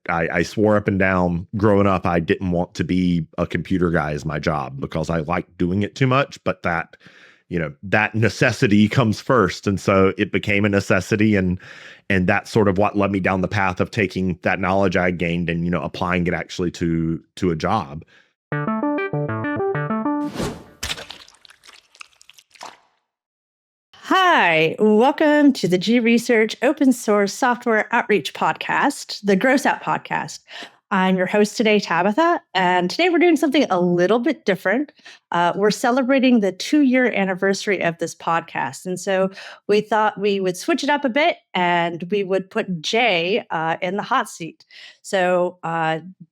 I swore up and down growing up I didn't want to be a computer guy as my job because I liked doing it too much, but that that necessity comes first. And so it became a necessity, and that's sort of what led me down the path of taking that knowledge I gained and applying it actually to a job. Hi, welcome to the G Research Open Source Software Outreach Podcast, the GR-OSS Out Podcast. I'm your host today, Tabatha, and today we're doing something a little bit different. We're celebrating the 2-year anniversary of this podcast, and so we thought we would switch it up a bit and we would put Jay in the hot seat. So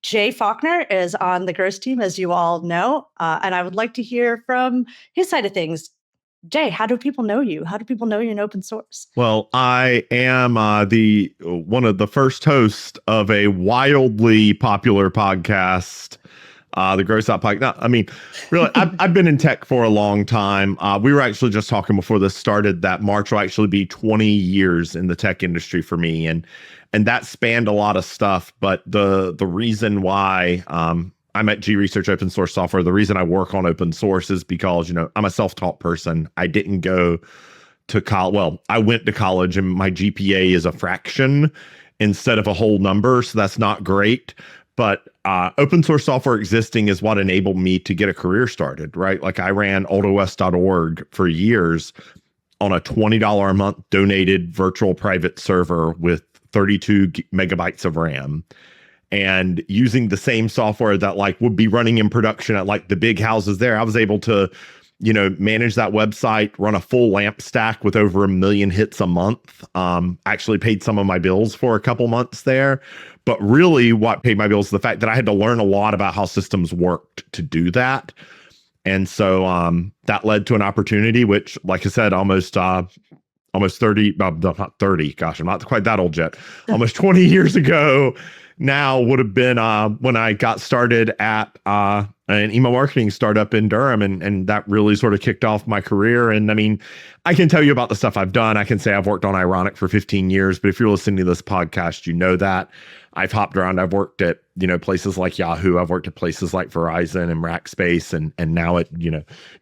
Jay Faulkner is on the GR-OSS team, as you all know, and I would like to hear from his side of things. Jay, how do people know you? How do people know you in open source? Well, I am one of the first hosts of a wildly popular podcast, the GR-OSS Out Podcast. No, I mean, really, I've been in tech for a long time. We were actually just talking before this started that March will actually be 20 years in the tech industry for me, and that spanned a lot of stuff. But the reason why I'm at G Research Open Source Software. The reason I work on open source is because, I'm a self-taught person. I didn't go to college. Well, I went to college and my GPA is a fraction instead of a whole number. So that's not great. But open source software existing is what enabled me to get a career started, right? Like I ran OS.org for years on a $20 a month donated virtual private server with 32 megabytes of RAM. And using the same software that would be running in production at the big houses there, I was able to, manage that website, run a full LAMP stack with over 1 million hits a month. Actually paid some of my bills for a couple months there. But really what paid my bills is the fact that I had to learn a lot about how systems worked to do that. And so that led to an opportunity, which, like I said, almost 30, not 30, gosh, I'm not quite that old yet. Almost 20 years ago now would have been when I got started at an email marketing startup in Durham, and that really sort of kicked off my career. And I mean, I can tell you about the stuff I've done. I can say I've worked on Ironic for 15 years, but if you're listening to this podcast, you know that. I've hopped around. I've worked at, places like Yahoo. I've worked at places like Verizon and Rackspace, and now at,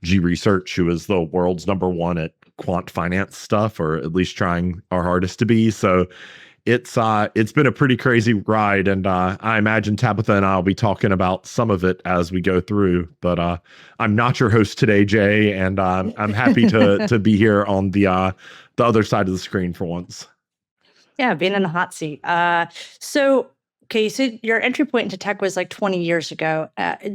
G Research, who is the world's #1 at quant finance stuff, or at least trying our hardest to be. So it's been a pretty crazy ride, and I imagine Tabatha and I will be talking about some of it as we go through. But I'm not your host today, Jay, and I'm happy to be here on the other side of the screen for once. Yeah, being in the hot seat. So you said your entry point into tech was 20 years ago.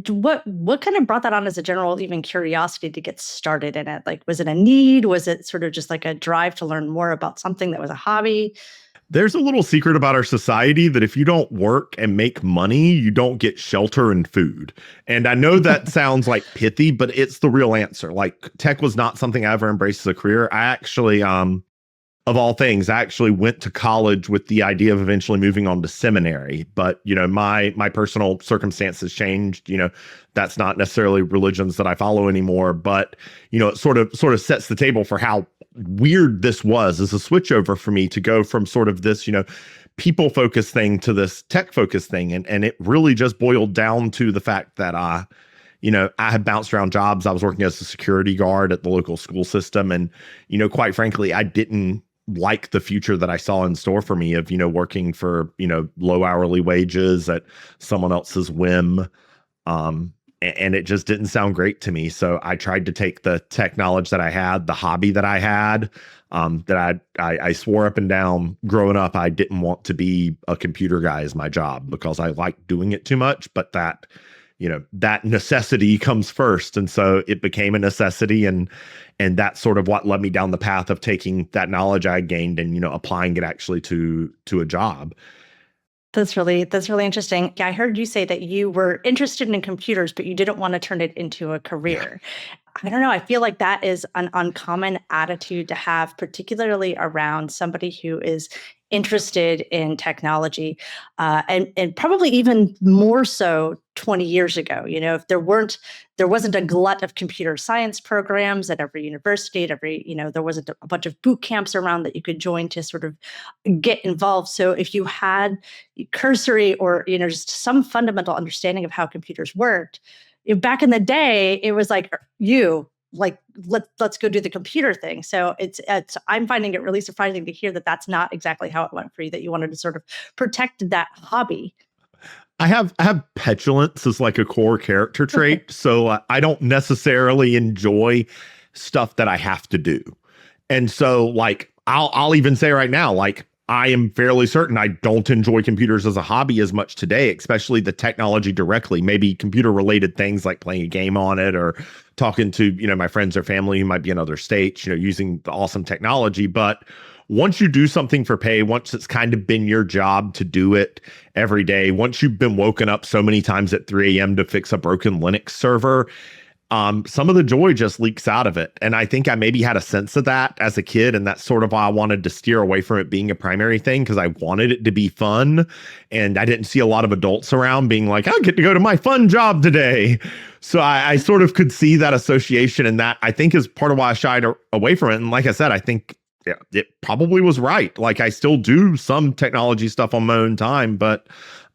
What kind of brought that on as a general even curiosity to get started in it? Was it a need? Was it sort of just a drive to learn more about something that was a hobby? There's a little secret about our society that if you don't work and make money, you don't get shelter and food. And I know that sounds pithy, but it's the real answer. Tech was not something I ever embraced as a career. I actually, of all things, I actually went to college with the idea of eventually moving on to seminary. But, my personal circumstances changed. That's not necessarily religions that I follow anymore. But, it sort of sets the table for how weird this was as a switchover for me to go from sort of this, people-focused thing to this tech-focused thing. And it really just boiled down to the fact that I had bounced around jobs. I was working as a security guard at the local school system. And, quite frankly, I didn't like the future that I saw in store for me of, working for, low hourly wages at someone else's whim. And it just didn't sound great to me. So I tried to take the tech knowledge that I had, the hobby that I had, that I swore up and down growing up I didn't want to be a computer guy as my job because I liked doing it too much, but that necessity comes first. And so it became a necessity, and that's sort of what led me down the path of taking that knowledge I gained and, applying it actually to a job. That's really interesting. Yeah, I heard you say that you were interested in computers, but you didn't want to turn it into a career. I don't know. I feel like that is an uncommon attitude to have, particularly around somebody who is interested in technology, and probably even more so 20 years ago. If there wasn't a glut of computer science programs at every university, there wasn't a bunch of boot camps around that you could join to sort of get involved. So if you had cursory or, just some fundamental understanding of how computers worked, back in the day, it was let's go do the computer thing. So I'm finding it really surprising to hear that that's not exactly how it went for you, that you wanted to sort of protect that hobby. I have petulance as like a core character trait. So I don't necessarily enjoy stuff that I have to do. And so like, I'll even say right now, like, I am fairly certain I don't enjoy computers as a hobby as much today, especially the technology directly, maybe computer related things like playing a game on it or talking to, my friends or family who might be in other states, using the awesome technology. But once you do something for pay, once it's kind of been your job to do it every day, once you've been woken up so many times at 3 a.m. to fix a broken Linux server, some of the joy just leaks out of it. And I think I maybe had a sense of that as a kid. And that's sort of why I wanted to steer away from it being a primary thing, because I wanted it to be fun. And I didn't see a lot of adults around being like, I get to go to my fun job today. So I sort of could see that association. And that, I think, is part of why I shied away from it. And like I said, I think it probably was right. Like, I still do some technology stuff on my own time, but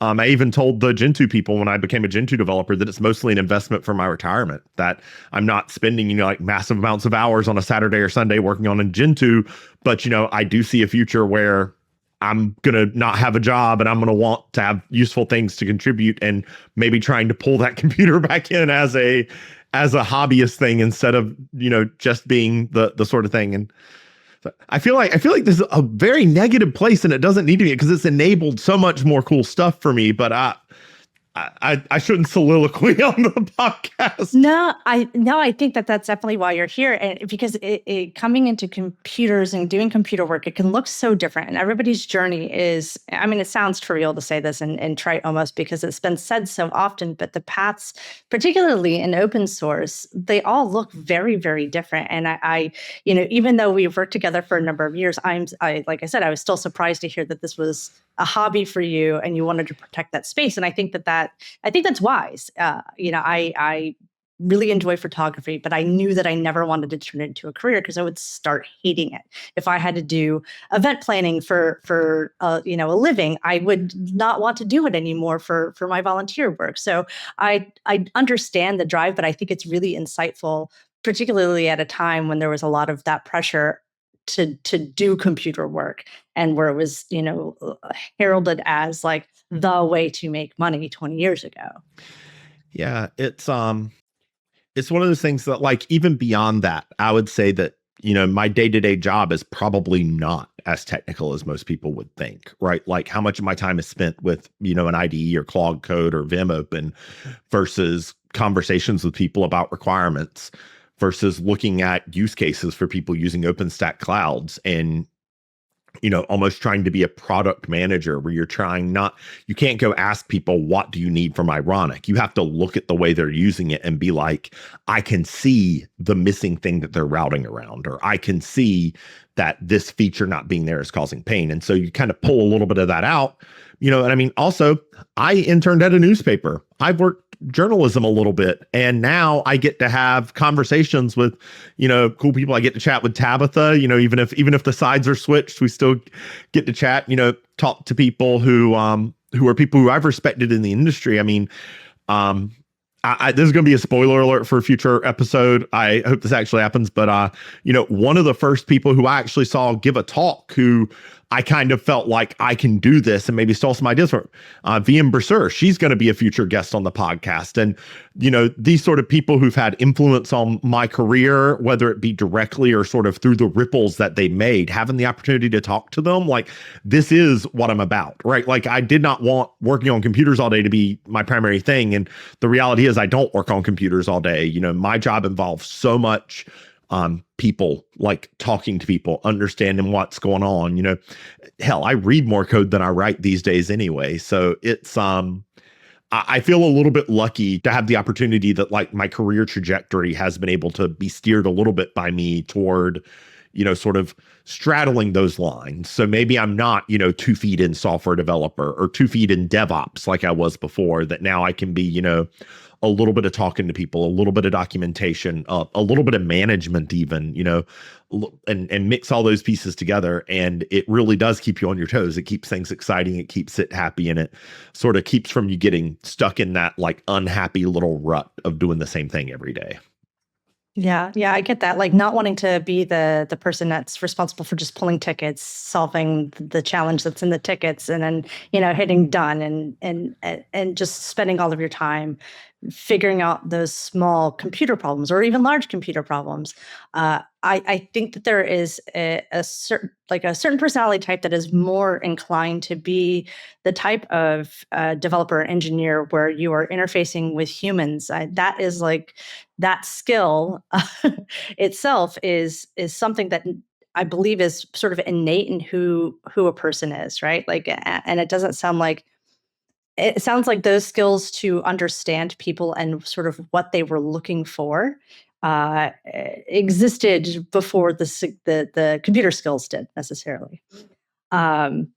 I even told the Gentoo people when I became a Gentoo developer that it's mostly an investment for my retirement, that I'm not spending, like massive amounts of hours on a Saturday or Sunday working on a Gentoo. But, I do see a future where I'm going to not have a job and I'm going to want to have useful things to contribute, and maybe trying to pull that computer back in as a hobbyist thing instead of, just being the sort of thing. And I feel like this is a very negative place, and it doesn't need to be, because it's enabled so much more cool stuff for me. But I shouldn't soliloquy on the podcast. No, I think that's definitely why you're here, and because it coming into computers and doing computer work, it can look so different, and everybody's journey is. I mean, it sounds trivial to say this and trite almost, because it's been said so often, but the paths, particularly in open source, they all look very, very different. And I even though we've worked together for a number of years, like I said, I was still surprised to hear that this was a hobby for you and you wanted to protect that space. And I think that's wise. I really enjoy photography, but I knew that I never wanted to turn it into a career, because I would start hating it. If I had to do event planning for a living, I would not want to do it anymore for my volunteer work. So I understand the drive, but I think it's really insightful, particularly at a time when there was a lot of that pressure to do computer work, and where it was, heralded as like the way to make money 20 years ago. Yeah, it's one of those things that, like, even beyond that, I would say that, my day-to-day job is probably not as technical as most people would think, right? Like, how much of my time is spent with, an IDE or Claude Code or Vim open versus conversations with people about requirements, versus looking at use cases for people using OpenStack clouds and, almost trying to be a product manager, where you can't go ask people, what do you need from Ironic? You have to look at the way they're using it and be like, I can see the missing thing that they're routing around, or I can see that this feature not being there is causing pain. And so you kind of pull a little bit of that out, and I mean, also, I interned at a newspaper. I've worked journalism a little bit, and now I get to have conversations with cool people. I get to chat with Tabatha, even if the sides are switched, we still get to chat, talk to people who are people who I've respected in the industry. I mean, this is going to be a spoiler alert for a future episode. I hope this actually happens, but one of the first people who I actually saw give a talk, who I kind of felt like I can do this and maybe stole some ideas from VM Brasser. She's going to be a future guest on the podcast. And, these sort of people who've had influence on my career, whether it be directly or sort of through the ripples that they made, having the opportunity to talk to them, like, this is what I'm about, right? Like, I did not want working on computers all day to be my primary thing. And the reality is I don't work on computers all day. My job involves so much people, like talking to people, understanding what's going on. Hell, I read more code than I write these days anyway. So it's I feel a little bit lucky to have the opportunity that, like, my career trajectory has been able to be steered a little bit by me toward, sort of straddling those lines. So maybe I'm not, 2 feet in software developer or 2 feet in DevOps like I was before, that now I can be, a little bit of talking to people, a little bit of documentation, a little bit of management even, and mix all those pieces together. And it really does keep you on your toes. It keeps things exciting. It keeps it happy. And it sort of keeps from you getting stuck in that like unhappy little rut of doing the same thing every day. Yeah, I get that. Like not wanting to be the person that's responsible for just pulling tickets, solving the challenge that's in the tickets, and then hitting done and just spending all of your time figuring out those small computer problems or even large computer problems. I think that there is a certain personality type that is more inclined to be the type of developer or engineer where you are interfacing with humans. That is like that skill itself is something that I believe is sort of innate in who a person is, right? Like, and it sounds like those skills to understand people and sort of what they were looking for existed before the computer skills did necessarily. Um,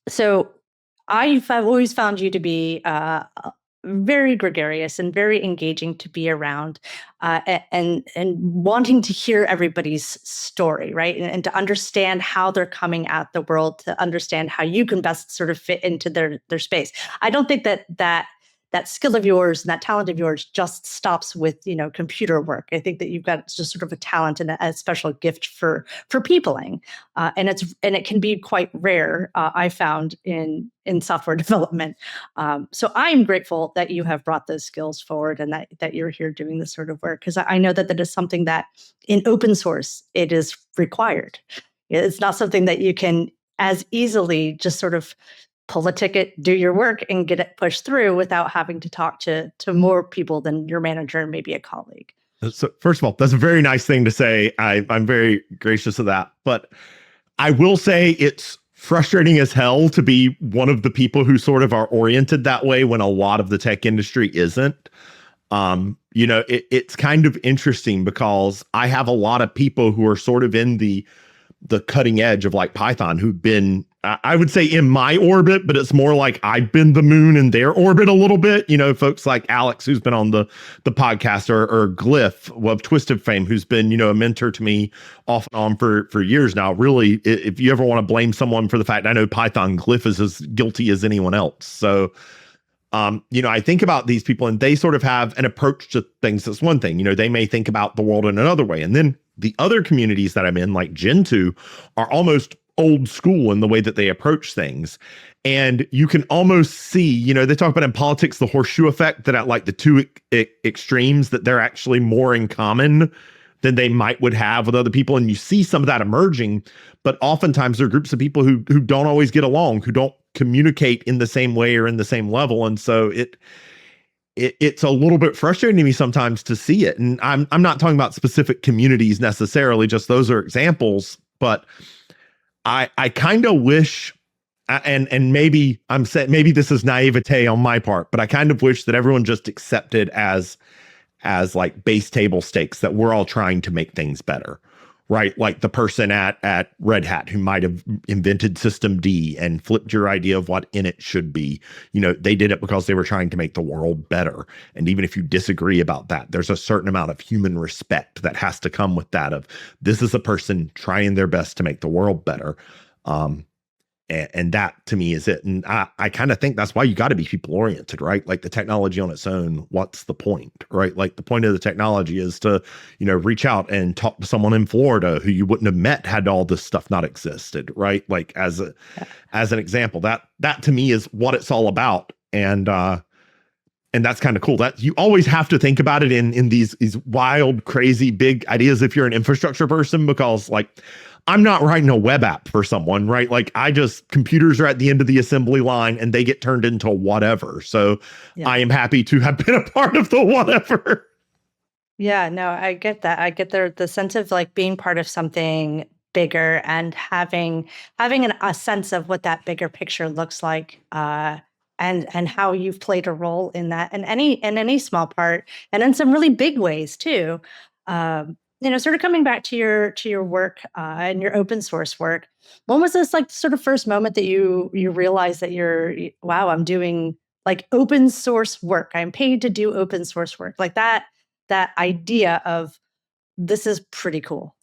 so I've always found you to be very gregarious and very engaging to be around, and wanting to hear everybody's story, right? And to understand how they're coming at the world, to understand how you can best sort of fit into their space. I don't think that skill of yours and that talent of yours just stops with computer work. I think that you've got just sort of a talent and a special gift for peopling, and it can be quite rare. I found in software development. So I'm grateful that you have brought those skills forward and that you're here doing this sort of work, because I know that is something that in open source it is required. It's not something that you can as easily just sort of pull a ticket, do your work, and get it pushed through without having to talk to more people than your manager and maybe a colleague. So first of all, that's a very nice thing to say. I'm very gracious of that. But I will say it's frustrating as hell to be one of the people who sort of are oriented that way when a lot of the tech industry isn't. It's kind of interesting because I have a lot of people who are sort of in the cutting edge of like Python who've been, I would say, in my orbit, but it's more like I've been the moon in their orbit a little bit. Folks like Alex, who's been on the podcast, or Glyph of Twisted fame, who's been, a mentor to me off and on for years now. Really, if you ever want to blame someone for the fact I know Python, Glyph is as guilty as anyone else. So, I think about these people and they sort of have an approach to things that's one thing. They may think about the world in another way. And then the other communities that I'm in, like Gentoo, are almost old school in the way that they approach things. And you can almost see, they talk about in politics, the horseshoe effect, that at like the two extremes, that they're actually more in common than they would have with other people. And you see some of that emerging, but oftentimes there are groups of people who don't always get along, who don't communicate in the same way or in the same level. And so it's a little bit frustrating to me sometimes to see it. And I'm not talking about specific communities necessarily, just those are examples, but I kind of wish, and maybe maybe this is naivete on my part, but I kind of wish that everyone just accepted as like base table stakes that we're all trying to make things better, right? Like the person at Red Hat who might have invented System D and flipped your idea of what in it should be. They did it because they were trying to make the world better. And even if you disagree about that, there's a certain amount of human respect that has to come with that, of this is a person trying their best to make the world better. And that to me is it. And I kind of think that's why you got to be people oriented, right? Like the technology on its own, what's the point, right? Like the point of the technology is to, reach out and talk to someone in Florida who you wouldn't have met had all this stuff not existed, right? Like as an example, that to me is what it's all about. And that's kind of cool. That you always have to think about it in these wild, crazy, big ideas if you're an infrastructure person, because like, I'm not writing a web app for someone, right? Like computers are at the end of the assembly line and they get turned into whatever. So yeah. I am happy to have been a part of the whatever. Yeah, no, I get that. I get the sense of like being part of something bigger and having a sense of what that bigger picture looks like, and how you've played a role in that in any small part, and in some really big ways too. sort of coming back to your work and your open source work, when was this like sort of first moment that you realized that wow, I'm doing like open source work. I'm paid to do open source work. Like that idea of this is pretty cool.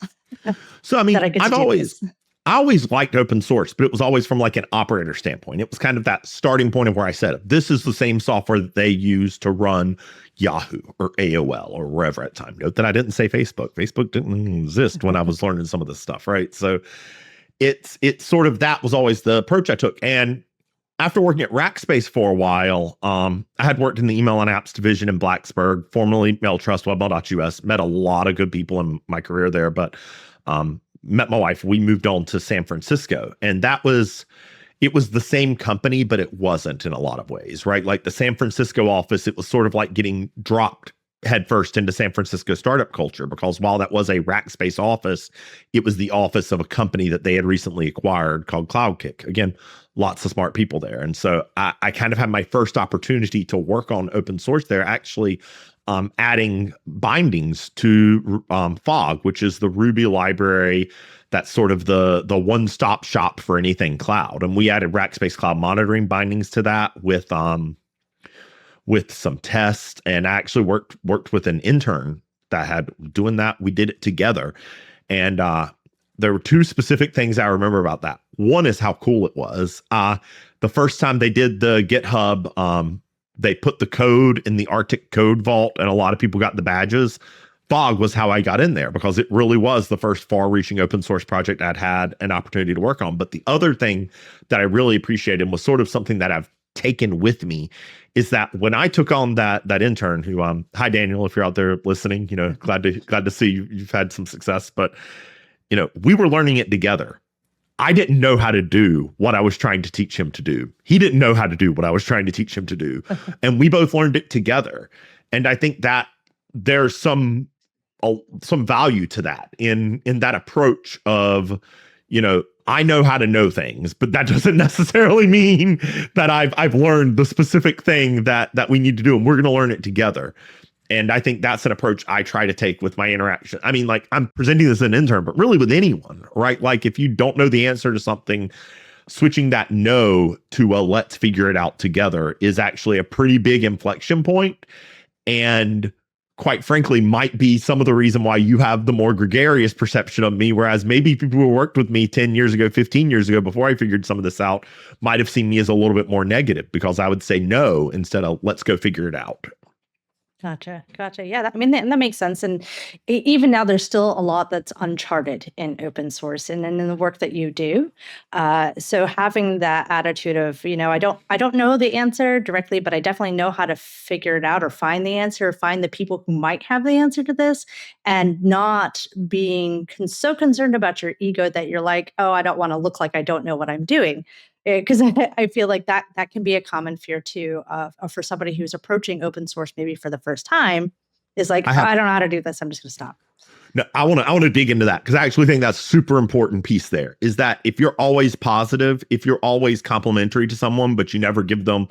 So, I mean, that I get to do this. I always liked open source, but it was always from like an operator standpoint. It was kind of that starting point of where I said, this is the same software that they use to run Yahoo or AOL or wherever at the time. Note that I didn't say Facebook. Facebook didn't exist when I was learning some of this stuff, right? So it's sort of, that was always the approach I took. And after working at Rackspace for a while, I had worked in the email and apps division in Blacksburg, formerly MailTrust, Webmail.us, met a lot of good people in my career there, but met my wife. We moved on to San Francisco, and it was the same company, but it wasn't in a lot of ways, right? Like the San Francisco office, it was sort of like getting dropped headfirst into San Francisco startup culture, because while that was a Rackspace office, it was the office of a company that they had recently acquired called CloudKick. Again, lots of smart people there. And so I kind of had my first opportunity to work on open source there, actually adding bindings to Fog, which is the Ruby library that's sort of the one-stop shop for anything cloud. And we added Rackspace Cloud Monitoring bindings to that with some tests, and I actually worked with an intern that had doing that. We did it together. And there were two specific things I remember about that. One is how cool it was. The first time they did the GitHub, they put the code in the Arctic code vault, and a lot of people got the badges. Fog was how I got in there, because it really was the first far-reaching open source project I'd had an opportunity to work on. But the other thing that I really appreciated was sort of something that I've taken with me, is that when I took on that intern who, hi Daniel, if you're out there listening, glad to see you've had some success, but we were learning it together. I didn't know how to do what I was trying to teach him to do. He didn't know how to do what I was trying to teach him to do. And we both learned it together. And I think that there's some value to that in that approach of, I know how to know things, but that doesn't necessarily mean that I've learned the specific thing that we need to do, and we're going to learn it together. And I think that's an approach I try to take with my interaction. I mean, like, I'm presenting this as an intern, but really with anyone, right? Like, if you don't know the answer to something, switching that no to a let's figure it out together is actually a pretty big inflection point. And quite frankly, might be some of the reason why you have the more gregarious perception of me, whereas maybe people who worked with me 10 years ago, 15 years ago, before I figured some of this out, might have seen me as a little bit more negative, because I would say no instead of let's go figure it out. Gotcha. Yeah, that makes sense. And even now, there's still a lot that's uncharted in open source and in the work that you do. So having that attitude of, I don't know the answer directly, but I definitely know how to figure it out, or find the answer, or find the people who might have the answer to this, and not being so concerned about your ego that you're like, oh, I don't want to look like I don't know what I'm doing. Because I feel like that can be a common fear too, for somebody who's approaching open source maybe for the first time, is like, I don't know how to do this, I'm just going to stop. No, I want to dig into that, because I actually think that's a super important piece there, is that if you're always positive, if you're always complimentary to someone, but you never give them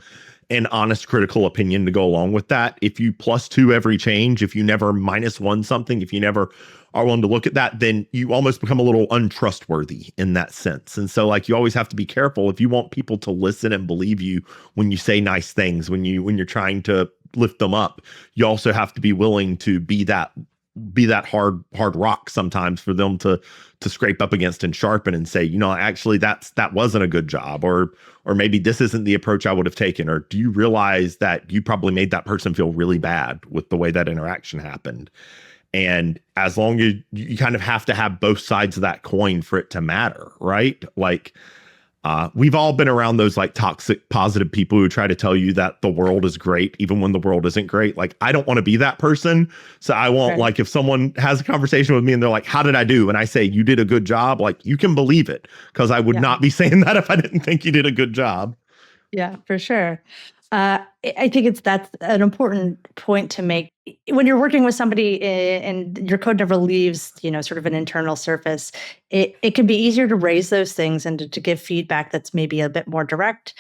an honest critical opinion to go along with that, if you +2 every change, if you never -1 something, if you never are willing to look at that, then you almost become a little untrustworthy in that sense. And so, like, you always have to be careful if you want people to listen and believe you when you say nice things, when you're trying to lift them up. You also have to be willing to be that hard rock sometimes for them to scrape up against and sharpen and say, actually that wasn't a good job, or maybe this isn't the approach I would have taken, or do you realize that you probably made that person feel really bad with the way that interaction happened? And as long as you kind of have to have both sides of that coin for it to matter, right? Like, we've all been around those like toxic positive people who try to tell you that the world is great even when the world isn't great. Like, I don't want to be that person. So I won't, like, if someone has a conversation with me and they're like, how did I do? And I say, you did a good job. Like, you can believe it, because I would not be saying that if I didn't think you did a good job. Yeah, for sure. I think that's an important point to make when you're working with somebody and your code never leaves, sort of an internal surface. It can be easier to raise those things and to give feedback that's maybe a bit more direct.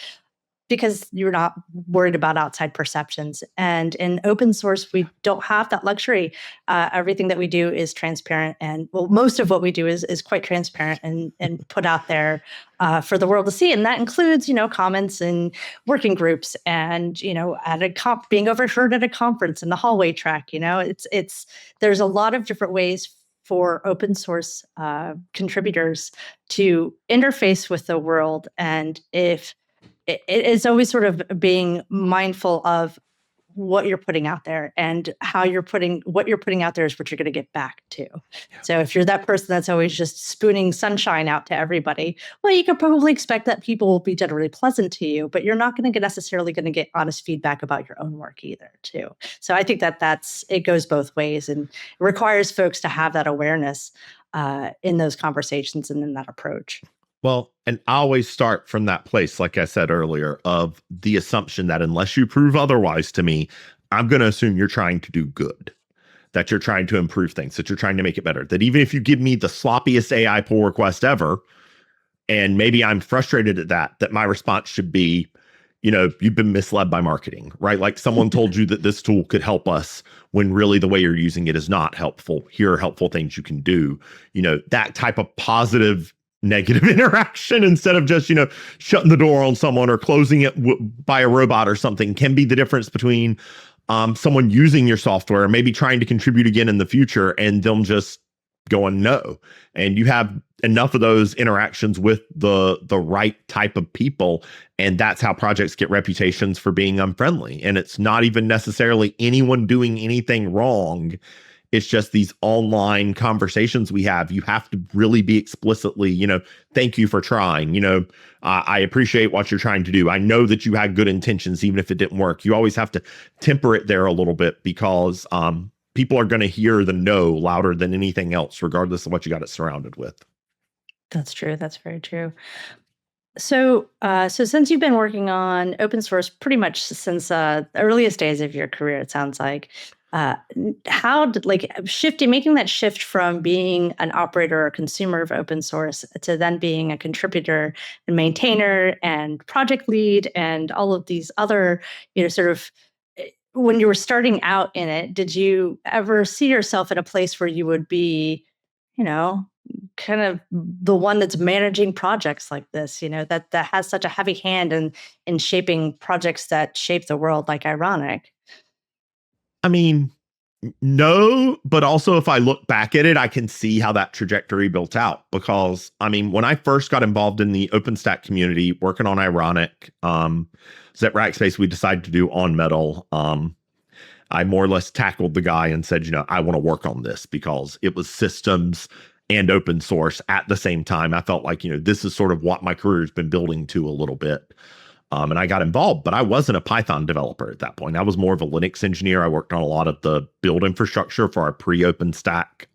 because you're not worried about outside perceptions. And in open source, we don't have that luxury. Everything that we do is transparent, and most of what we do is quite transparent and put out there for the world to see. And that includes, comments and working groups, and at a being overheard at a conference in the hallway track. There's a lot of different ways for open source contributors to interface with the world, and if it's always sort of being mindful of what you're putting out there, and what you're putting out there is what you're going to get back to. Yeah. So if you're that person that's always just spooning sunshine out to everybody, well, you could probably expect that people will be generally pleasant to you, but you're not going to necessarily going to get honest feedback about your own work either, too. So I think it goes both ways, and it requires folks to have that awareness in those conversations and in that approach. Well, and I always start from that place, like I said earlier, of the assumption that unless you prove otherwise to me, I'm going to assume you're trying to do good, that you're trying to improve things, that you're trying to make it better, that even if you give me the sloppiest AI pull request ever, and maybe I'm frustrated at that my response should be, you've been misled by marketing, right? Like someone told you that this tool could help us when really the way you're using it is not helpful. Here are helpful things you can do. That type of positive negative interaction, instead of just, shutting the door on someone or closing it by a robot or something, can be the difference between someone using your software, maybe trying to contribute again in the future, and them just going no. And you have enough of those interactions with the right type of people, and that's how projects get reputations for being unfriendly. And it's not even necessarily anyone doing anything wrong. It's just these online conversations we have. You have to really be explicitly, thank you for trying. I appreciate what you're trying to do. I know that you had good intentions, even if it didn't work. You always have to temper it there a little bit, because people are going to hear the no louder than anything else, regardless of what you got it surrounded with. That's true. That's very true. So since you've been working on open source pretty much since the earliest days of your career, it sounds like, how did making that shift from being an operator or consumer of open source to then being a contributor and maintainer and project lead and all of these other, when you were starting out in it, did you ever see yourself in a place where you would be, kind of the one that's managing projects like this, that has such a heavy hand in shaping projects that shape the world, like Ironic? I mean, no, but also if I look back at it, I can see how that trajectory built out, because when I first got involved in the OpenStack community working on Ironic, at Rackspace, we decided to do on metal. I more or less tackled the guy and said, I want to work on this, because it was systems and open source at the same time. I felt like, this is sort of what my career has been building to a little bit. And I got involved, but I wasn't a Python developer at that point. I was more of a Linux engineer. I worked on a lot of the build infrastructure for our pre-OpenStack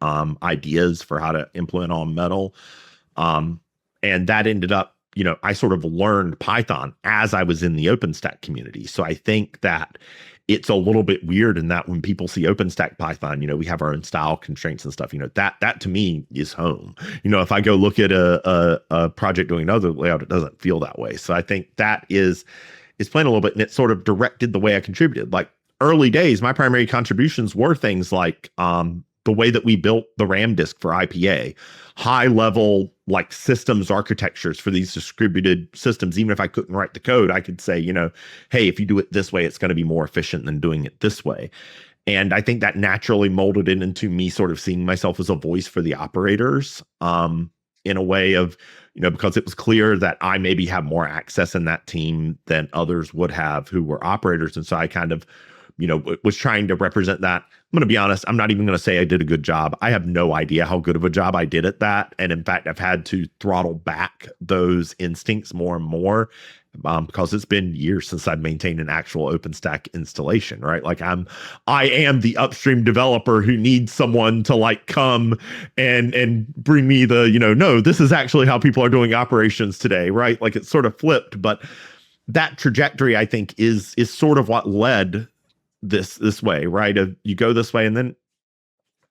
ideas for how to implement on metal. And that ended up, I sort of learned Python as I was in the OpenStack community. So I think that it's a little bit weird in that when people see OpenStack Python, we have our own style constraints and stuff, that to me is home. If I go look at a project doing another layout, it doesn't feel that way. So I think that is playing a little bit, and it sort of directed the way I contributed. Like early days, my primary contributions were things like the way that we built the RAM disk for IPA, high level like systems architectures for these distributed systems. Even if I couldn't write the code, I could say, hey, if you do it this way, it's going to be more efficient than doing it this way. And I think that naturally molded it into me sort of seeing myself as a voice for the operators, in a way of, because it was clear that I maybe have more access in that team than others would have who were operators. And so I kind of, was trying to represent that. I'm going to be honest, I'm not even going to say I did a good job. I have no idea how good of a job I did at that. And in fact, I've had to throttle back those instincts more and more, because it's been years since I've maintained an actual OpenStack installation, right? Like I am the upstream developer who needs someone to come and bring me the, no, this is actually how people are doing operations today, right? Like it's sort of flipped, but that trajectory, I think, is sort of what led this way, right? You go this way, and then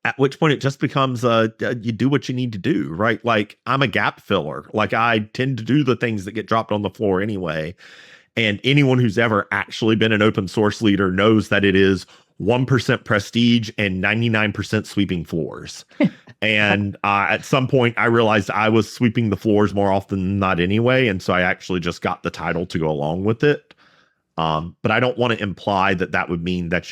at which point it just becomes you do what you need to do, right? Like I'm a gap filler. Like I tend to do the things that get dropped on the floor anyway. And anyone who's ever actually been an open source leader knows that it is 1% prestige and 99% sweeping floors. And at some point, I realized I was sweeping the floors more often than not anyway. And so I actually just got the title to go along with it. But I don't want to imply that that would mean that,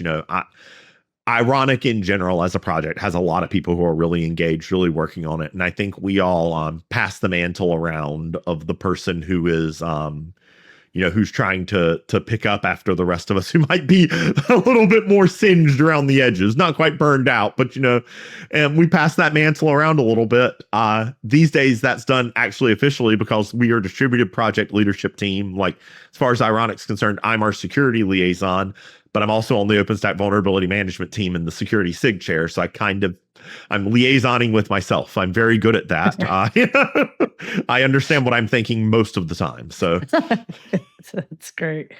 Ironic in general as a project has a lot of people who are really engaged, really working on it. And I think we all pass the mantle around of the person who is, who's trying to pick up after the rest of us who might be a little bit more singed around the edges, not quite burned out, but, and we pass that mantle around a little bit. These days that's done actually officially because we are a distributed project leadership team. Like as far as Ironic's concerned, I'm our security liaison, but I'm also on the OpenStack vulnerability management team in the security SIG chair. So I'm liaisoning with myself. I'm very good at that. I understand what I'm thinking most of the time. So that's great.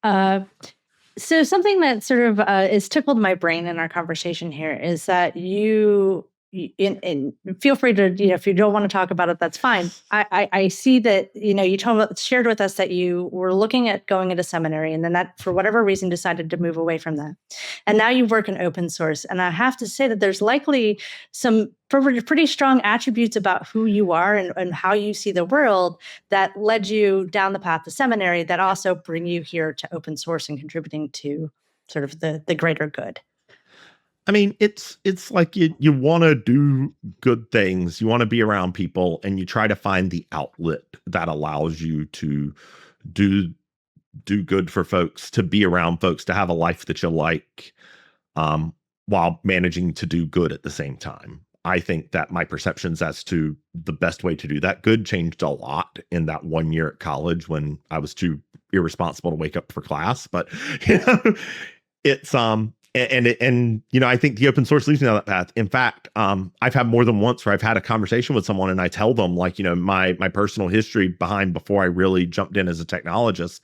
So something that sort of is tickled my brain in our conversation here is that you feel free to, if you don't want to talk about it, that's fine. I see that, you shared with us that you were looking at going into seminary and then that for whatever reason decided to move away from that. And now you work in open source. And I have to say that there's likely some pretty strong attributes about who you are and how you see the world that led you down the path to seminary that also bring you here to open source and contributing to sort of the greater good. I mean, it's like you want to do good things. You want to be around people and you try to find the outlet that allows you to do good for folks, to be around folks, to have a life that you like, while managing to do good at the same time. I think that my perceptions as to the best way to do that good changed a lot in that 1 year at college when I was too irresponsible to wake up for class. But it's And I think the open source leads me down that path. In fact, I've had more than once where I've had a conversation with someone and I tell them my personal history before I really jumped in as a technologist.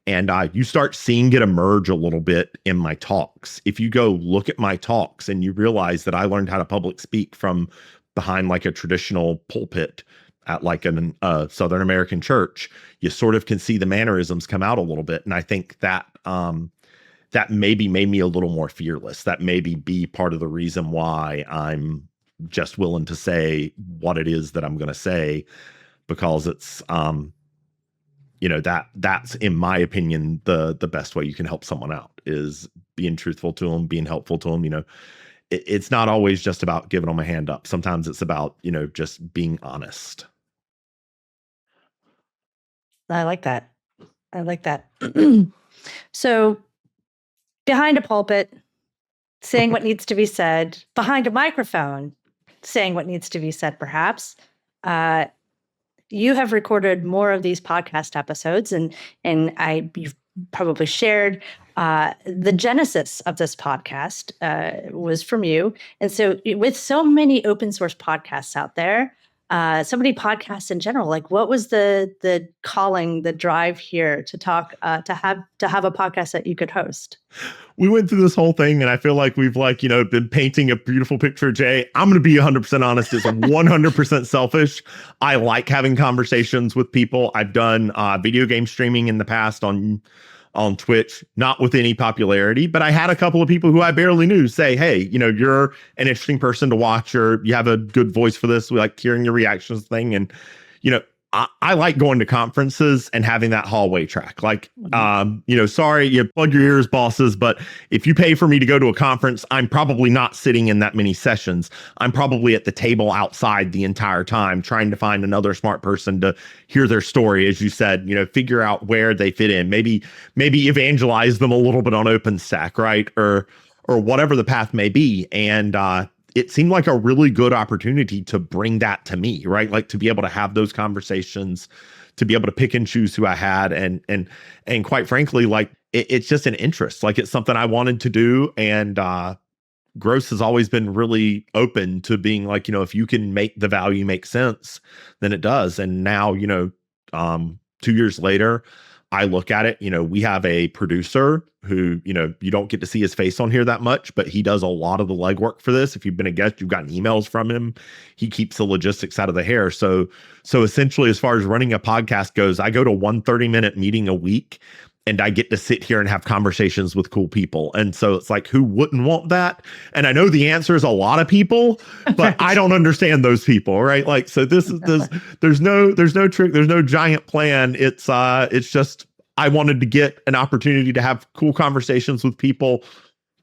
And you start seeing it emerge a little bit in my talks. If you go look at my talks and you realize that I learned how to public speak from behind like a traditional pulpit at like a Southern American church, you sort of can see the mannerisms come out a little bit. And I think that that maybe made me a little more fearless. That maybe be part of the reason why I'm just willing to say what it is that I'm going to say, because it's, that's in my opinion, the best way you can help someone out is being truthful to them, being helpful to them. It's not always just about giving them a hand up. Sometimes it's about, just being honest. I like that. So, behind a pulpit, saying what needs to be said, behind a microphone, saying what needs to be said, perhaps. You have recorded more of these podcast episodes, and you've probably shared the genesis of this podcast was from you. And so with so many open source podcasts out there, so many podcasts in general, like what was the calling, the drive here to talk, to have a podcast that you could host? We went through this whole thing and I feel like we've been painting a beautiful picture, Jay. I'm going to be 100% honest. It's 100% selfish. I like having conversations with people. I've done video game streaming in the past on Twitch, not with any popularity, but I had a couple of people who I barely knew say, hey, you're an interesting person to watch, or you have a good voice for this. We like hearing your reactions thing. And, I like going to conferences and having that hallway track. Like, sorry, you plug your ears, bosses, but if you pay for me to go to a conference, I'm probably not sitting in that many sessions. I'm probably at the table outside the entire time trying to find another smart person to hear their story. As you said, figure out where they fit in, maybe evangelize them a little bit on OpenStack, right? Or whatever the path may be. And, it seemed like a really good opportunity to bring that to me, right? Like to be able to have those conversations, to be able to pick and choose who I had. And quite frankly, like it's just an interest. Like it's something I wanted to do. And Gross has always been really open to being like, if you can make the value make sense, then it does. And now, 2 years later, I look at it, we have a producer who, you don't get to see his face on here that much, but he does a lot of the legwork for this. If you've been a guest, you've gotten emails from him. He keeps the logistics out of the hair. So essentially, as far as running a podcast goes, I go to 1 30-minute meeting a week, and I get to sit here and have conversations with cool people. And so it's like, who wouldn't want that? And I know the answer is a lot of people, but I don't understand those people, right? Like, so there's no trick, there's no giant plan. It's just, I wanted to get an opportunity to have cool conversations with people,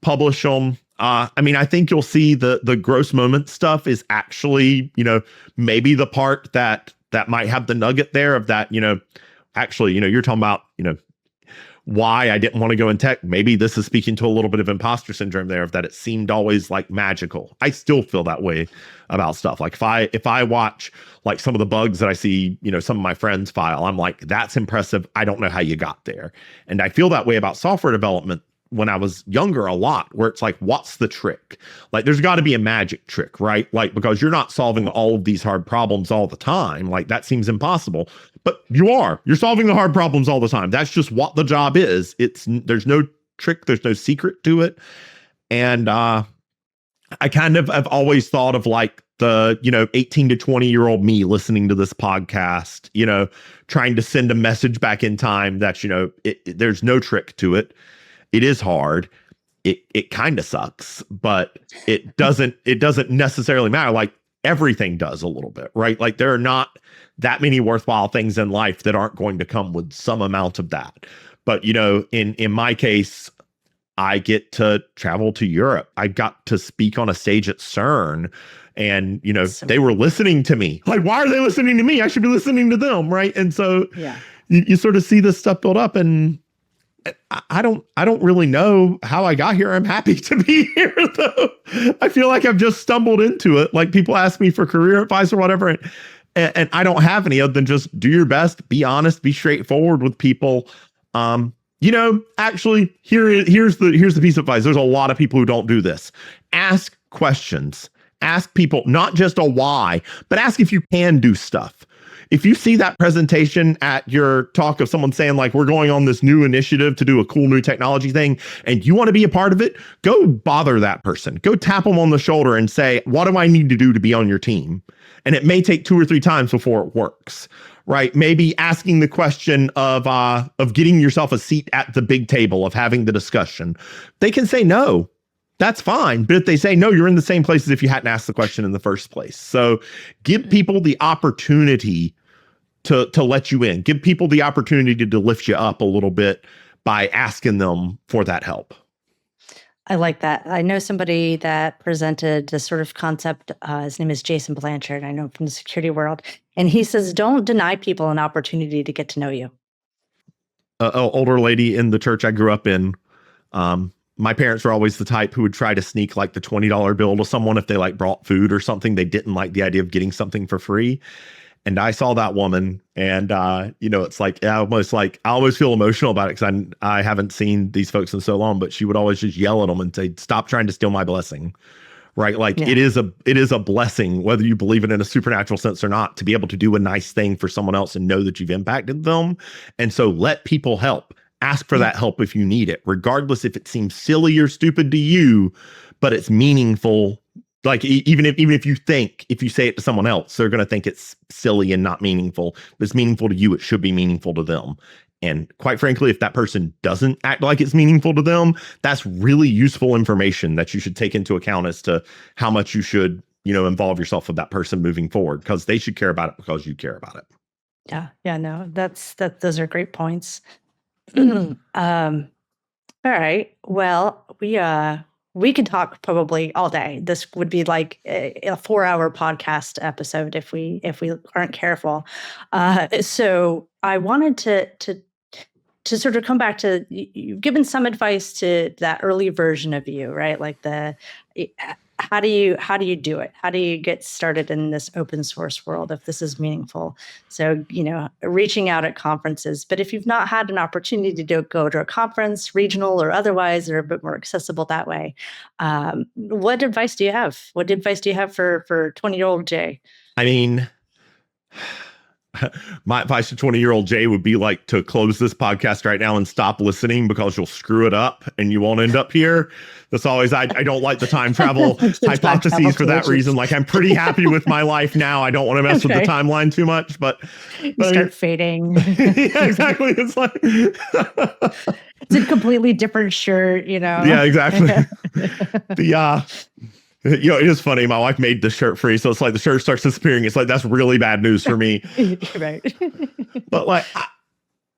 publish them. I think you'll see the gross moment stuff is actually, maybe the part that might have the nugget there of that, actually, you're talking about, why I didn't want to go in tech. Maybe this is speaking to a little bit of imposter syndrome there, of that it seemed always like magical. I still feel that way about stuff. Like if I watch like some of the bugs that I see, some of my friends file, I'm like, that's impressive. I don't know how you got there. And I feel that way about software development when I was younger a lot, where it's like, what's the trick? Like, there's got to be a magic trick, right? Like, because you're not solving all of these hard problems all the time. Like, that seems impossible. But you're solving the hard problems all the time. That's just what the job is. There's no trick. There's no secret to it. And I kind of have always thought of like the, 18 to 20-year-old me listening to this podcast, trying to send a message back in time that, there's no trick to it. It is hard. It kind of sucks, but it doesn't necessarily matter. Like, everything does a little bit, right? Like, there are not that many worthwhile things in life that aren't going to come with some amount of that. But, in my case, I get to travel to Europe. I got to speak on a stage at CERN, and, they were listening to me. Like, why are they listening to me? I should be listening to them, right? And so you sort of see this stuff build up, and I don't really know how I got here. I'm happy to be here, though. I feel like I've just stumbled into it. Like, people ask me for career advice or whatever, and I don't have any other than just do your best, be honest, be straightforward with people. Actually, here's the piece of advice. There's a lot of people who don't do this. Ask questions. Ask people not just a why, but ask if you can do stuff. If you see that presentation at your talk of someone saying like, we're going on this new initiative to do a cool new technology thing, and you want to be a part of it, go bother that person. Go tap them on the shoulder and say, what do I need to do to be on your team? And it may take 2 or 3 times before it works, right? Maybe asking the question of getting yourself a seat at the big table, of having the discussion. They can say no. That's fine. But if they say no, you're in the same place as if you hadn't asked the question in the first place. So give people the opportunity to let you in. Give people the opportunity to lift you up a little bit by asking them for that help. I like that. I know somebody that presented this sort of concept. His name is Jason Blanchard. I know him from the security world. And he says, don't deny people an opportunity to get to know you. An older lady in the church I grew up in, my parents were always the type who would try to sneak like the $20 bill to someone if they like brought food or something. They didn't like the idea of getting something for free. And I saw that woman, and it's like, I always feel emotional about it, because I haven't seen these folks in so long, but she would always just yell at them and say, stop trying to steal my blessing. Right? Like, it is a blessing, whether you believe it in a supernatural sense or not, to be able to do a nice thing for someone else and know that you've impacted them. And so let people help. Ask for that help if you need it, regardless if it seems silly or stupid to you, but it's meaningful. Like, even if you say it to someone else, they're going to think it's silly and not meaningful. If it's meaningful to you, it should be meaningful to them. And quite frankly, if that person doesn't act like it's meaningful to them, that's really useful information that you should take into account as to how much you should, involve yourself with that person moving forward, because they should care about it because you care about it. Yeah, no, those are great points. All right. Well, we could talk probably all day. This would be like a 4-hour podcast episode if we aren't careful. So I wanted to sort of come back to, you've given some advice to that early version of you, right? Like how do you do it? How do you get started in this open source world if this is meaningful? So, reaching out at conferences. But if you've not had an opportunity to go to a conference, regional or otherwise, or a bit more accessible that way, what advice do you have? What advice do you have for 20-year-old Jay? I mean, My advice to 20-year-old Jay would be like to close this podcast right now and stop listening because you'll screw it up and you won't end up here. That's always, I don't like the time travel hypotheses for that reason. Like, I'm pretty happy with my life now. I don't want to mess with the timeline too much, but you start fading. Yeah, exactly. It's like, it's a completely different shirt, Yeah, exactly. It is funny. My wife made the shirt free, so it's like the shirt starts disappearing. It's like, that's really bad news for me. Right. But like,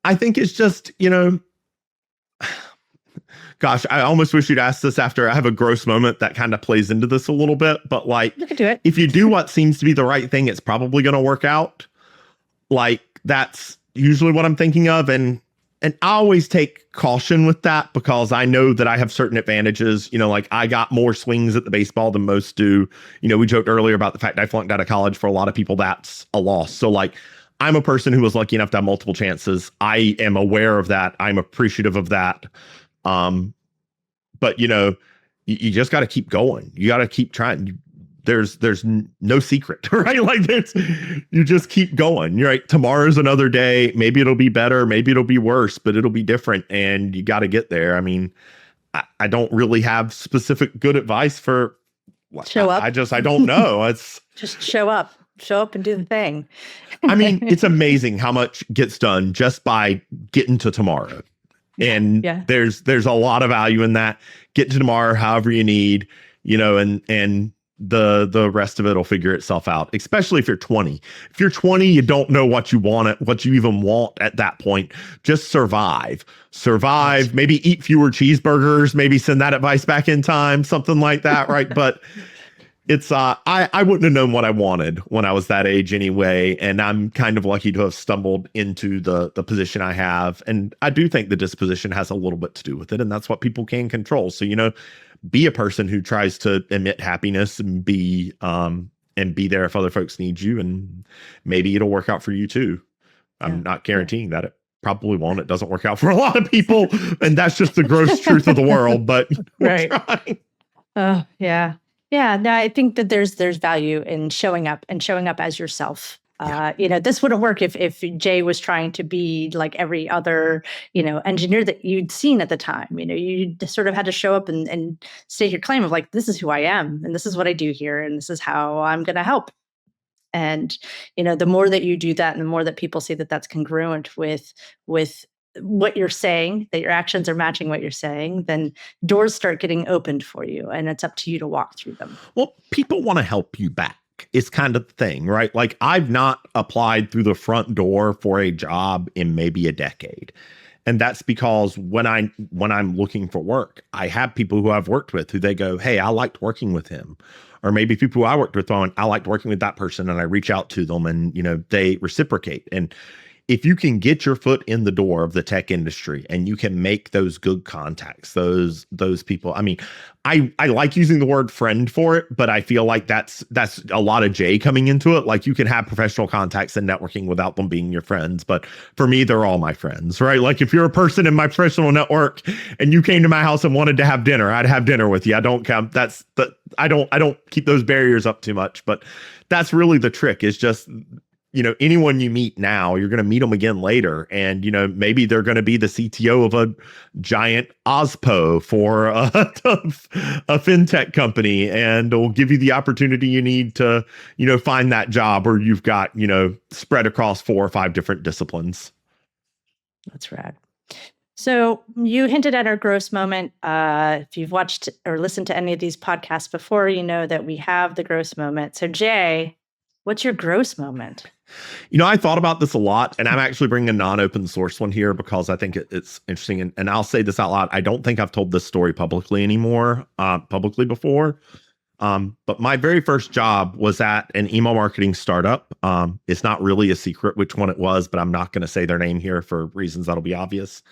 I think it's just, gosh, I almost wish you'd asked this after I have a gross moment that kind of plays into this a little bit. But like, you can do it. If you do what seems to be the right thing, it's probably going to work out. Like, that's usually what I'm thinking of. And I always take caution with that because I know that I have certain advantages. Like, I got more swings at the baseball than most do. We joked earlier about the fact I flunked out of college. For a lot of people, that's a loss. So like, I'm a person who was lucky enough to have multiple chances. I am aware of that. I'm appreciative of that. But you just got to keep going. You got to keep trying. There's no secret, right? Like, you just keep going. You're right. Tomorrow's another day. Maybe it'll be better. Maybe it'll be worse, but it'll be different. And you got to get there. I mean, I don't really have specific good advice for show up. I don't know. It's just show up and do the thing. I mean, it's amazing how much gets done just by getting to tomorrow. And there's a lot of value in that. Get to tomorrow, however you need, and the rest of it will figure itself out, especially if you're 20. If you're 20, you don't know what you even want at that point. Just survive, maybe eat fewer cheeseburgers, maybe send that advice back in time, something like that. Right. But it's, I wouldn't have known what I wanted when I was that age anyway. And I'm kind of lucky to have stumbled into the position I have. And I do think the disposition has a little bit to do with it. And that's what people can control. So, be a person who tries to emit happiness and be there if other folks need you, and maybe it'll work out for you too. I'm not guaranteeing that it probably won't. It doesn't work out for a lot of people, and that's just the gross truth of the world. But we're trying. Oh yeah. No, I think that there's value in showing up as yourself. This wouldn't work if Jay was trying to be like every other, engineer that you'd seen at the time. You sort of had to show up and state your claim of like, this is who I am, and this is what I do here, and this is how I'm going to help. And, the more that you do that, and the more that people see that that's congruent with what you're saying, that your actions are matching what you're saying, then doors start getting opened for you, and it's up to you to walk through them. Well, people want to help you back. It's kind of the thing, right? Like, I've not applied through the front door for a job in maybe a decade. And that's because when I'm looking for work, I have people who I've worked with who they go, hey, I liked working with him. Or maybe people who I worked with on, I liked working with that person, and I reach out to them and, they reciprocate. And if you can get your foot in the door of the tech industry and you can make those good contacts, those people, I mean, I like using the word friend for it, but I feel like that's a lot of Jay coming into it. Like, you can have professional contacts and networking without them being your friends. But for me, they're all my friends, right? Like, if you're a person in my professional network and you came to my house and wanted to have dinner, I'd have dinner with you. I don't count. I don't keep those barriers up too much, but that's really the trick, is just, anyone you meet now, you're going to meet them again later. And, maybe they're going to be the CTO of a giant OSPO for a fintech company, and will give you the opportunity you need to, find that job where you've got, spread across 4 or 5 different disciplines. That's rad. So you hinted at our gross moment. If you've watched or listened to any of these podcasts before, you know that we have the gross moment. So Jay, what's your gross moment? I thought about this a lot, and I'm actually bringing a non-open source one here because I think it's interesting. And I'll say this out loud. I don't think I've told this story publicly before. But my very first job was at an email marketing startup. It's not really a secret which one it was, but I'm not going to say their name here for reasons that'll be obvious.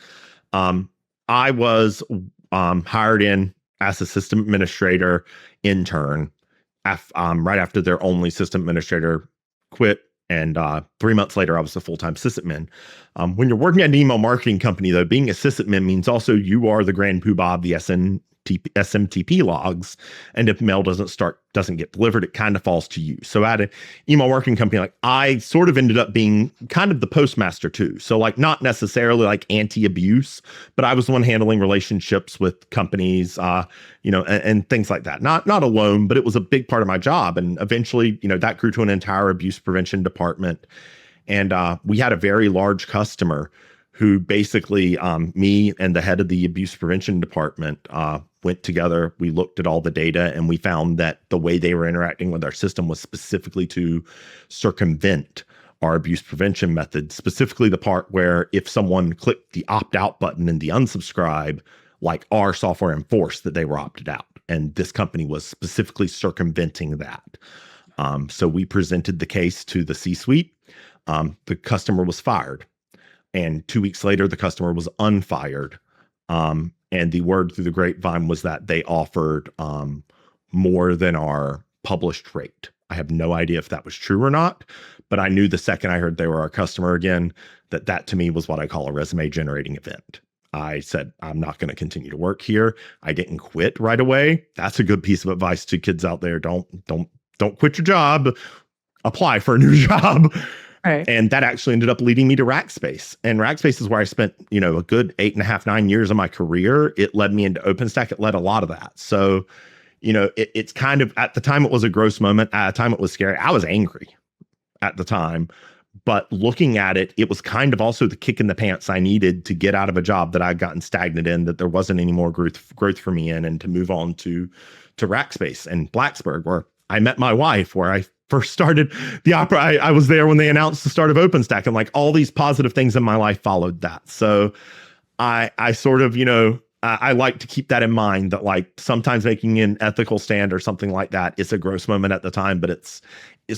I was hired in as a system administrator intern right after their only system administrator quit. And 3 months later, I was a full-time sysadmin. When you're working at an email marketing company, though, being a sysadmin means also you are the grand poobah of the SMT SMTP logs. And if mail doesn't get delivered, it kind of falls to you. So at an email marketing company, like I sort of ended up being kind of the postmaster too. So like not necessarily like anti-abuse, but I was the one handling relationships with companies, and things like that. Not alone, but it was a big part of my job. And eventually, that grew to an entire abuse prevention department. And we had a very large customer who basically, me and the head of the abuse prevention department went together. We looked at all the data and we found that the way they were interacting with our system was specifically to circumvent our abuse prevention method, specifically the part where if someone clicked the opt-out button and the unsubscribe, like our software enforced that they were opted out. And this company was specifically circumventing that. So we presented the case to the C-suite. The customer was fired. And 2 weeks later, the customer was unfired. And the word through the grapevine was that they offered more than our published rate. I have no idea if that was true or not, but I knew the second I heard they were our customer again, that to me was what I call a resume generating event. I said, I'm not going to continue to work here. I didn't quit right away. That's a good piece of advice to kids out there. Don't quit your job. Apply for a new job. Right. And that actually ended up leading me to Rackspace. And Rackspace is where I spent, a good 8.5, 9 years of my career. It led me into OpenStack. It led a lot of that. So, it's kind of, at the time it was a gross moment. At the time it was scary. I was angry at the time. But looking at it, it was kind of also the kick in the pants I needed to get out of a job that I'd gotten stagnant in, that there wasn't any more growth for me in, and to move on to Rackspace and Blacksburg, where I met my wife, where I first started the opera. I was there when they announced the start of OpenStack, and like all these positive things in my life followed that. So I sort of, I like to keep that in mind, that like sometimes making an ethical stand or something like that is a gross moment at the time, but it's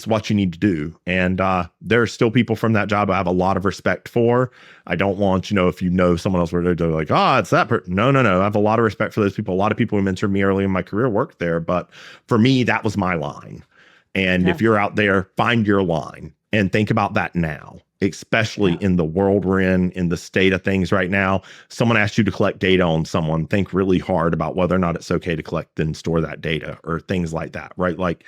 what you need to do. And there are still people from that job I have a lot of respect for. I don't want, if someone else where they're like, it's that person. No. I have a lot of respect for those people. A lot of people who mentored me early in my career worked there, but for me, that was my line. And if you're out there, find your line and think about that now, especially in the world we're in the state of things right now. Someone asked you to collect data on someone, think really hard about whether or not it's okay to collect and store that data or things like that, right? Like,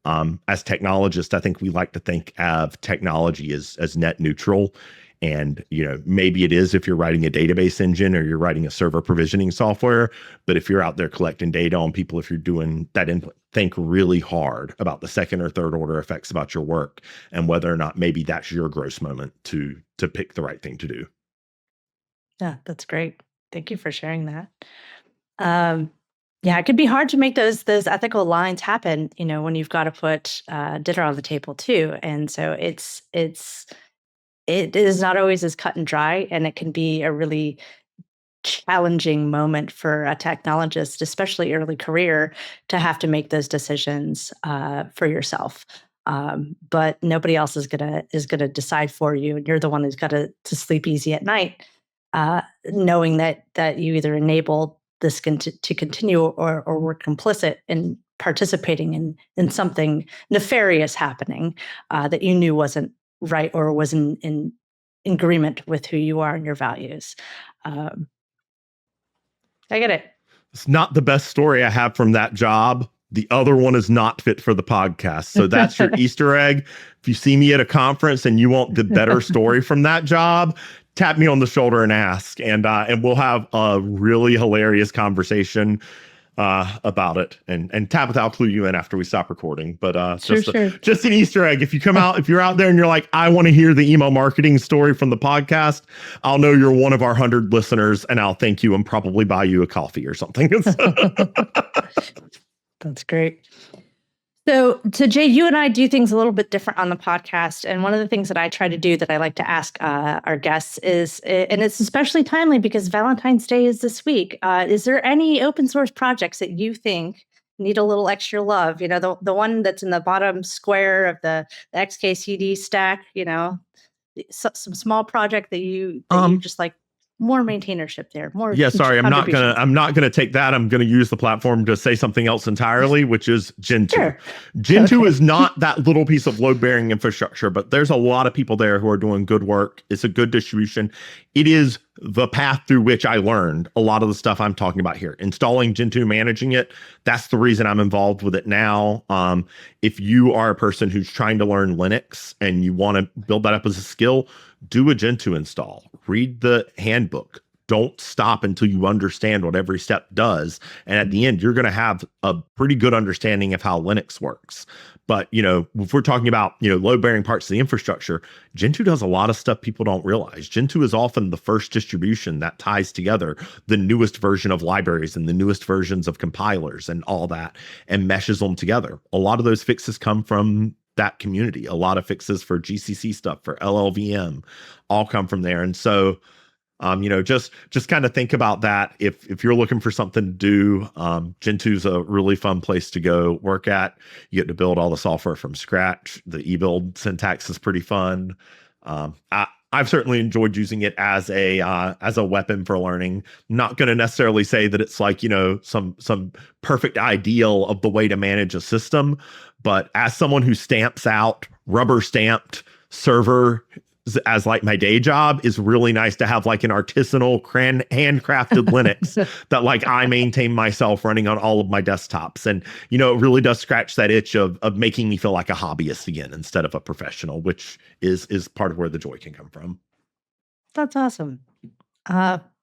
as technologists, I think we like to think of technology as net neutral. And, maybe it is if you're writing a database engine or you're writing a server provisioning software. But if you're out there collecting data on people, if you're doing that input, think really hard about the second or third order effects about your work and whether or not maybe that's your gross moment to pick the right thing to do. Yeah, that's great. Thank you for sharing that. Yeah, it can be hard to make those ethical lines happen, when you've got to put dinner on the table too. And so it is not always as cut and dry, and it can be a really challenging moment for a technologist, especially early career, to have to make those decisions for yourself. But nobody else is gonna decide for you, and you're the one who's got to sleep easy at night, knowing that you either enabled this to continue or were complicit in participating in something nefarious happening that you knew wasn't right or was in agreement with who you are and your values. I get it. It's not the best story I have from that job. The other one is not fit for the podcast. So that's your Easter egg. If you see me at a conference and you want the better story from that job, tap me on the shoulder and ask, and we'll have a really hilarious conversation about it. And Tabatha, I'll clue you in after we stop recording. But just an Easter egg. If you're out there and you're like, I want to hear the email marketing story from the podcast, I'll know you're one of our 100 listeners, and I'll thank you and probably buy you a coffee or something. That's great. So Jay, you and I do things a little bit different on the podcast. And one of the things that I try to do that I like to ask our guests is, and it's especially timely because Valentine's Day is this week, is there any open source projects that you think need a little extra love? The one that's in the bottom square of the XKCD stack, some small project that you just like more maintainership there. More. Yeah, sorry, I'm not gonna take that. I'm gonna use the platform to say something else entirely, which is Gentoo. Sure. Gentoo is not that little piece of load-bearing infrastructure, but there's a lot of people there who are doing good work. It's a good distribution. It is the path through which I learned a lot of the stuff I'm talking about here. Installing Gentoo, managing it, that's the reason I'm involved with it now. If you are a person who's trying to learn Linux and you want to build that up as a skill, do a Gentoo install. Read the handbook. Don't stop until you understand what every step does. And at the end, you're going to have a pretty good understanding of how Linux works. But, if we're talking about, load-bearing parts of the infrastructure, Gentoo does a lot of stuff people don't realize. Gentoo is often the first distribution that ties together the newest version of libraries and the newest versions of compilers and all that and meshes them together. A lot of those fixes come from that community. A lot of fixes for GCC stuff, for LLVM, all come from there. And so, just kind of think about that. If you're looking for something to do, Gentoo's a really fun place to go work at. You get to build all the software from scratch. The ebuild syntax is pretty fun. I've certainly enjoyed using it as a weapon for learning. Not going to necessarily say that it's like, some perfect ideal of the way to manage a system, but as someone who stamps out rubber stamped server as like my day job, is really nice to have like an artisanal handcrafted Linux that like I maintain myself running on all of my desktops. And, it really does scratch that itch of making me feel like a hobbyist again instead of a professional, which is part of where the joy can come from. That's awesome.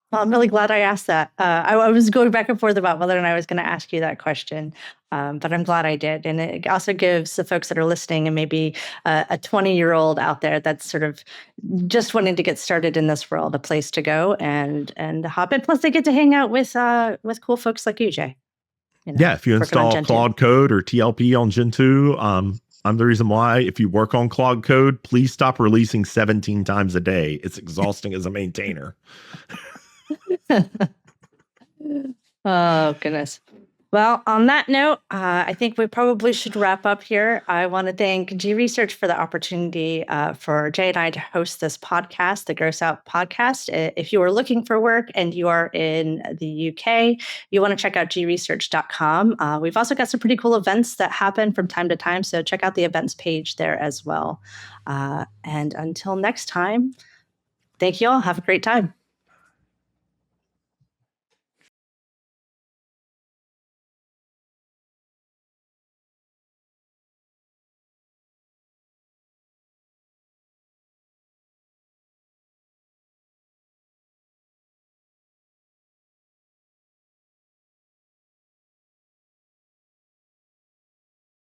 Well, I'm really glad I asked that. I was going back and forth about whether or not I was going to ask you that question, but I'm glad I did. And it also gives the folks that are listening and maybe a 20-year-old out there that's sort of just wanting to get started in this world, a place to go and hop in. Plus, they get to hang out with cool folks like you, Jay. Yeah, if you install Claude Code or TLP on Gentoo, I'm the reason why. If you work on Claude Code, please stop releasing 17 times a day. It's exhausting as a maintainer. Oh, goodness. Well, on that note, I think we probably should wrap up here. I want to thank G Research for the opportunity for Jay and I to host this podcast, the Gross Out Podcast. If you are looking for work and you are in the UK, you want to check out gresearch.com. We've also got some pretty cool events that happen from time to time, so check out the events page there as well. And until next time, thank you all. Have a great time.